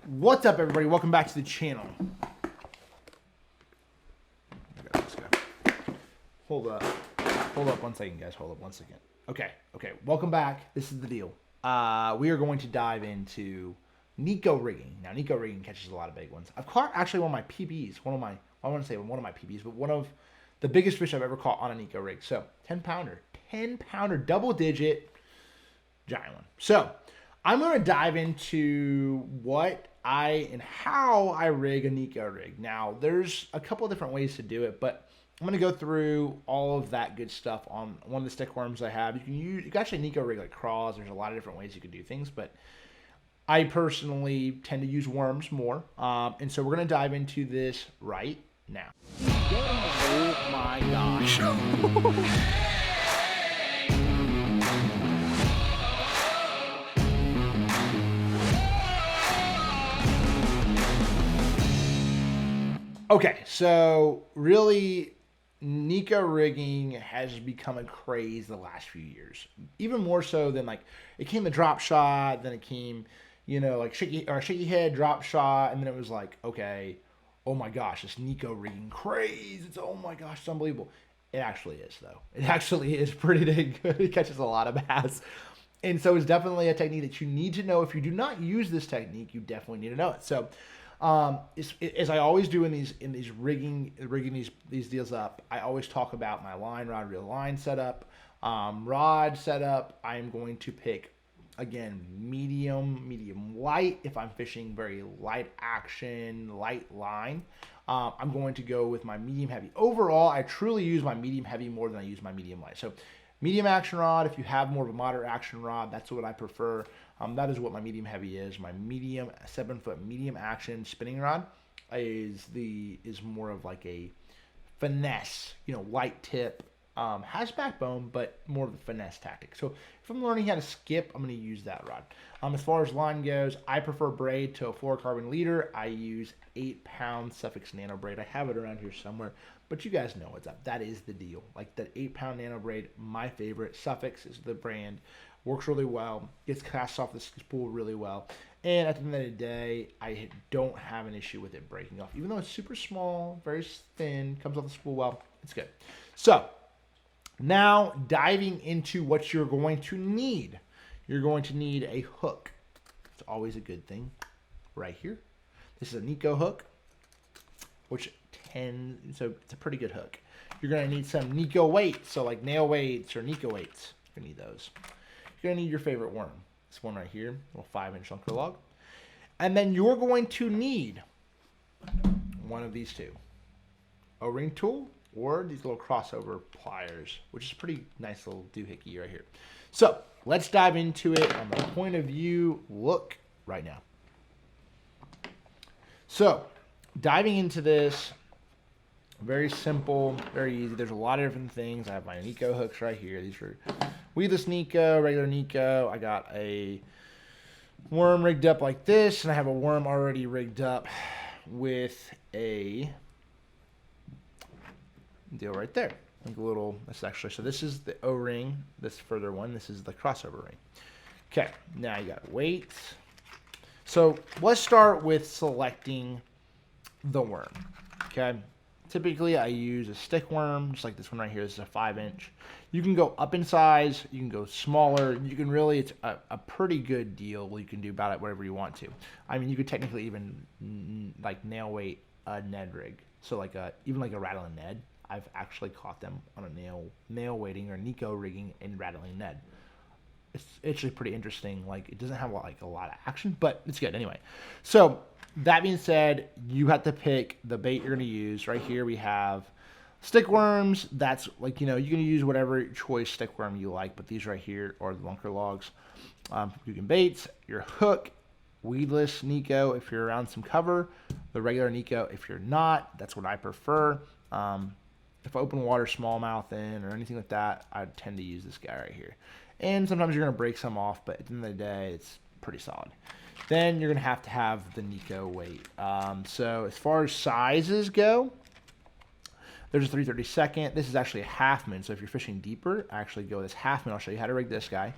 What's up, everybody? Welcome back to the channel. Let's go. Hold up 1 second, guys. Hold up 1 second. Okay. Welcome back. This is the deal. We are going to dive into Neko rigging. Now, Neko rigging catches a lot of big ones. I've caught actually one of my PBs. I want to say one of my PBs, but one of the biggest fish I've ever caught on a Neko rig. So 10 pounder, double digit, giant one. So I'm going to dive into what and how I rig a Neko rig. Now, there's a couple of different ways to do it, but I'm going to go through all of that good stuff on one of the stick worms I have. You can actually Neko rig like crawls. There's a lot of different ways you can do things, but I personally tend to use worms more. And so we're going to dive into this right now. Oh my gosh. Okay, so really, Neko rigging has become a craze the last few years. Even more so than like it came the drop shot, then it came, like shaky head drop shot, and then it was like, okay, oh my gosh, this Neko rigging craze. Oh my gosh, it's unbelievable. It actually is though. It actually is pretty dang good. It catches a lot of bass. And so it's definitely a technique that you need to know. If you do not use this technique, you definitely need to know it. So as I always do in these rigging these deals up, I always talk about my line rod reel line setup, rod setup. I'm going to pick again medium light if I'm fishing very light action, light line. I'm going to go with my medium heavy. Overall, I truly use my medium heavy more than I use my medium light. So medium action rod. If you have more of a moderate action rod, that's what I prefer. That is what my medium heavy is. My medium 7-foot medium action spinning rod is more of like a finesse, light tip, has backbone, but more of the finesse tactic. So if I'm learning how to skip, I'm going to use that rod. As far as line goes, I prefer braid to a fluorocarbon leader. I use 8-pound Suffix nano braid. I have it around here somewhere, but you guys know what's up. That is the deal. Like that 8-pound nano braid, my favorite. Suffix is the brand. Works really well. Gets cast off the spool really well. And at the end of the day, I don't have an issue with it breaking off. Even though it's super small, very thin, comes off the spool well, it's good. So now diving into what you're going to need. You're going to need a hook. It's always a good thing. Right here. This is a Neko hook, so it's a pretty good hook. You're going to need some Neko weights, so like nail weights or Neko weights. You're going to need those. You're going to need your favorite worm. This one right here, a little 5-inch lunker log. And then you're going to need one of these two. O-ring tool or these little crossover pliers, which is pretty nice little doohickey right here. So let's dive into it on the point of view look right now. So diving into this, very simple, very easy. There's a lot of different things. I have my Neko hooks right here. These are weedless Neko, regular Neko. I got a worm rigged up like this, and I have a worm already rigged up with a deal right there. Like a little, so this is the O-ring, this further one. This is the crossover ring. Okay, now you got weights. So let's start with selecting the worm, okay? Typically, I use a stick worm, just like this one right here. This is a 5-inch. You can go up in size. You can go smaller. You can really, it's a pretty good deal. You can do about it whatever you want to. I mean, you could technically even like nail weight a Ned rig. So like even like a rattling Ned. I've actually caught them on a nail weighting or Neko rigging and rattling Ned. It's actually pretty interesting. Like it doesn't have like a lot of action, but it's good anyway. So that being said, you have to pick the bait you're going to use. Right here we have stick worms. That's like, you can use whatever choice stick worm you like, but these right here are the lunker logs. You can baits, your hook, weedless Neko if you're around some cover, the regular Neko if you're not. That's what I prefer. If open water, smallmouth in or anything like that, I tend to use this guy right here. And sometimes you're going to break some off, but at the end of the day, it's pretty solid. Then you're going to have the Neko weight. So as far as sizes go, There's a 3/32. This is actually a half moon. So if you're fishing deeper, actually go this half moon. I'll show you how to rig this guy.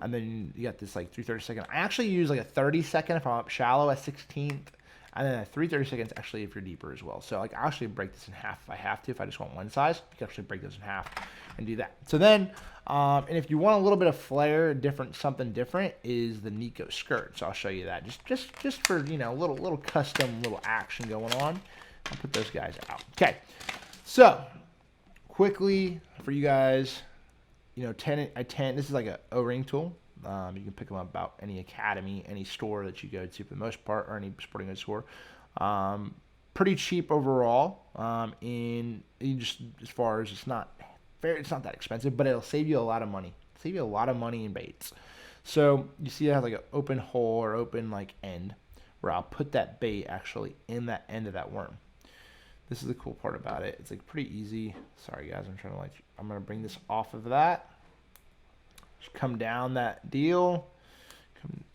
And then you got this like 3/32. I actually use like a 32nd if I'm up shallow at 16th. And then a 3/32 actually if you're deeper as well. So like I actually break this in half if I have to. If I just want one size, you can actually break this in half and do that. So then, and if you want a little bit of flair, something different is the Neko skirt. So I'll show you that just for, you know, little custom little action going on. I'll put those guys out. Okay, so quickly for you guys, you know, 10. This is like a O-ring tool. You can pick them up about any academy, any store that you go to for the most part, or any sporting goods store. Pretty cheap overall. In just as far as it's not that expensive, but it'll save you a lot of money. Save you a lot of money in baits. So you see it has like an open hole or open like end where I'll put that bait actually in that end of that worm. This is the cool part about it. It's like pretty easy. Sorry guys, I'm gonna bring this off of that. Just come down that deal,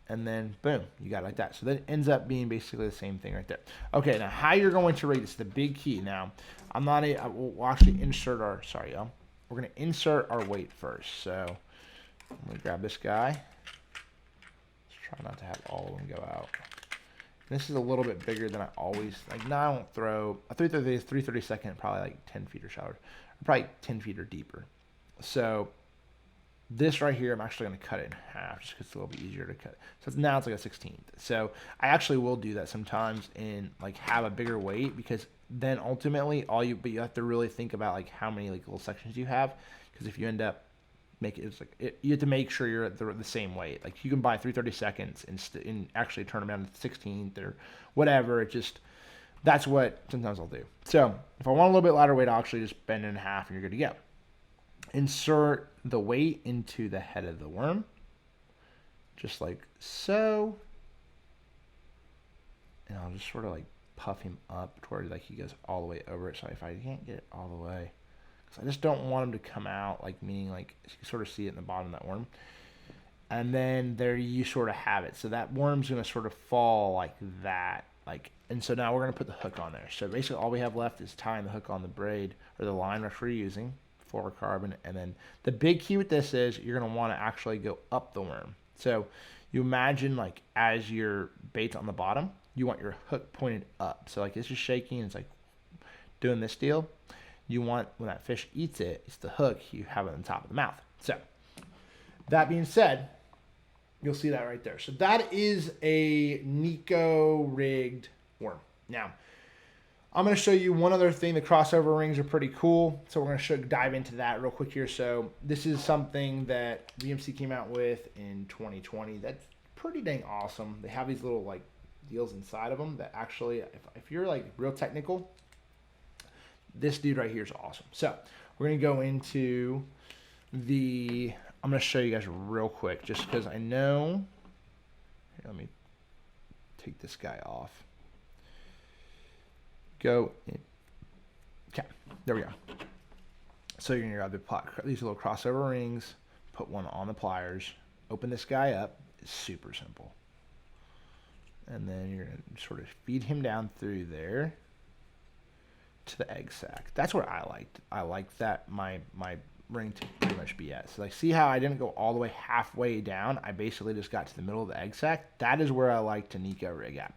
and then boom, you got it like that. So that ends up being basically the same thing right there. Okay, now how you're going to rate this, the big key. Now, we'll actually insert our, sorry y'all. We're gonna insert our weight first. So I'm gonna grab this guy. Let's try not to have all of them go out. This is a little bit bigger than I always, like now I won't throw, a 3/32, probably like 10 feet or shallower, probably 10 feet or deeper. So this right here, I'm actually going to cut it in half just because it's a little bit easier to cut. So now it's like a 16th. So I actually will do that sometimes and like have a bigger weight, because then ultimately but you have to really think about like how many like little sections you have, because if you end up you have to make sure you're at the same weight. Like you can buy 3/32 and actually turn them down to 16th or whatever. That's what sometimes I'll do. So if I want a little bit lighter weight, I'll actually just bend it in half and you're good to go. Insert the weight into the head of the worm, just like so. And I'll just sort of like puff him up towards like he goes all the way over it. So if I can't get it all the way, because I just don't want him to come out, like meaning like you can sort of see it in the bottom of that worm. And then there you sort of have it. So that worm's going to sort of fall like that. And so now we're going to put the hook on there. So basically all we have left is tying the hook on the braid or the line which we're using. Fluorocarbon. And then the big key with this is you're going to want to actually go up the worm. So you imagine like as your bait's on the bottom, you want your hook pointed up. So like it's just shaking and it's like doing this deal. You want, when that fish eats it, it's the hook, you have it on the top of the mouth. So that being said, you'll see that right there. So that is a Neko rigged worm. Now, I'm going to show you one other thing. The crossover rings are pretty cool. So we're going to dive into that real quick here. So this is something that VMC came out with in 2020. That's pretty dang awesome. They have these little like deals inside of them that actually, if you're like real technical, this dude right here is awesome. So we're going to go into I'm going to show you guys real quick just because I know. Here, let me take this guy off. Go in. Okay, there we go. So you're going to grab these little crossover rings, put one on the pliers, open this guy up. It's super simple. And then you're going to sort of feed him down through there to the egg sac. That's where I like that my ring to pretty much be at. So like, see how I didn't go all the way halfway down? I basically just got to the middle of the egg sac. That is where I like to Neko rig at.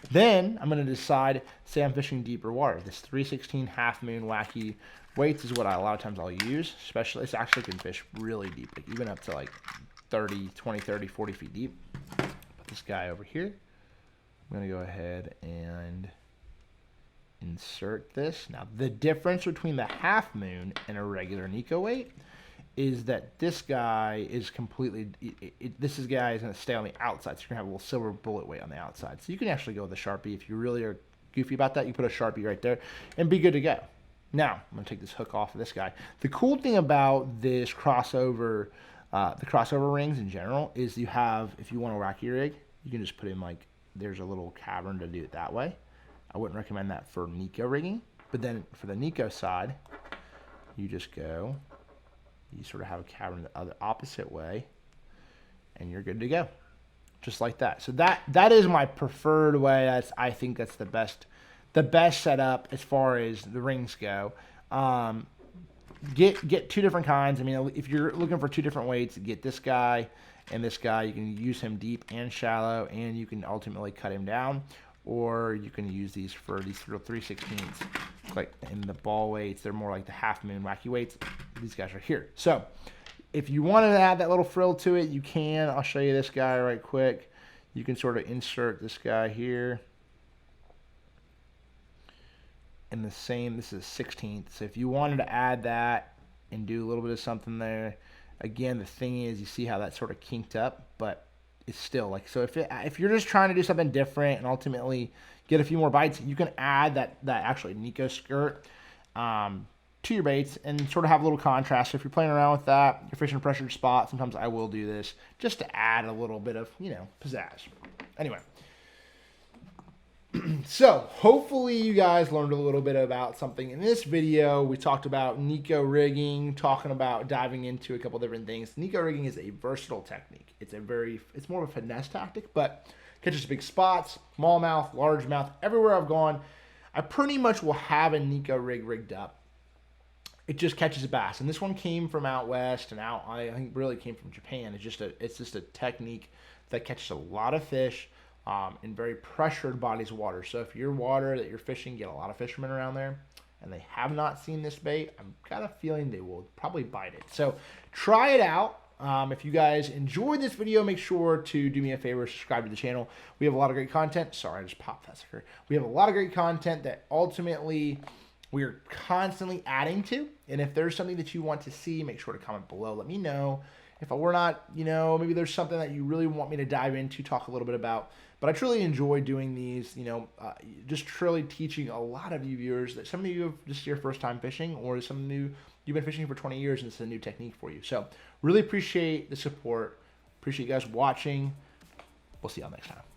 Then I'm going to decide, say I'm fishing deeper water. This 3/16 half moon wacky weights is what a lot of times I'll use. Especially, it actually can fish really deep, like even up to like 20, 30, 40 feet deep. Put this guy over here. I'm going to go ahead and insert this. Now, the difference between the half moon and a regular Neko weight is that this guy is completely, this guy is going to stay on the outside, so you're going to have a little silver bullet weight on the outside. So you can actually go with a Sharpie. If you really are goofy about that, you put a Sharpie right there and be good to go. Now, I'm going to take this hook off of this guy. The cool thing about this crossover, the crossover rings in general, is you have, if you want a wacky rig, you can just put in like, there's a little cavern to do it that way. I wouldn't recommend that for Neko rigging, but then for the Neko side, you just go, you sort of have a cavern the other opposite way, and you're good to go, just like that. So that is my preferred way. I think that's the best setup as far as the rings go. Get two different kinds. I mean, if you're looking for two different weights, get this guy and this guy. You can use him deep and shallow, and you can ultimately cut him down. Or you can use these for these 3/16ths. Like in the ball weights, they're more like the half moon wacky weights. These guys are here. So if you wanted to add that little frill to it, you can. I'll show you this guy right quick. You can sort of insert this guy here. And the same, this is 16th. So if you wanted to add that and do a little bit of something there, again, the thing is, you see how that sort of kinked up, but it's still like, so if you're just trying to do something different and ultimately get a few more bites, you can add that actually Neko skirt to your baits and sort of have a little contrast. So if you're playing around with that, you're fishing a pressured spot, sometimes I will do this just to add a little bit of, pizzazz. Anyway. So hopefully you guys learned a little bit about something in this video. We talked about Neko rigging, talking about diving into a couple different things. Neko rigging is a versatile technique. It's more of a finesse tactic, but catches big spots, smallmouth, largemouth. Everywhere I've gone, I pretty much will have a Neko rig rigged up. It just catches a bass, and this one came from out west, and I think really came from Japan. It's just a technique that catches a lot of fish. In very pressured bodies of water. So if your water that you're fishing, get a lot of fishermen around there, and they have not seen this bait, I've got a feeling they will probably bite it. So try it out. If you guys enjoyed this video, make sure to do me a favor, subscribe to the channel. We have a lot of great content. Sorry, I just popped that sucker. We have a lot of great content that ultimately we're constantly adding to. And if there's something that you want to see, make sure to comment below. Let me know. If we're not, maybe there's something that you really want me to dive into, talk a little bit about. But I truly enjoy doing these, just truly teaching a lot of you viewers that some of you have just your first time fishing, or some you've been fishing for 20 years and it's a new technique for you. So really appreciate the support. Appreciate you guys watching. We'll see y'all next time.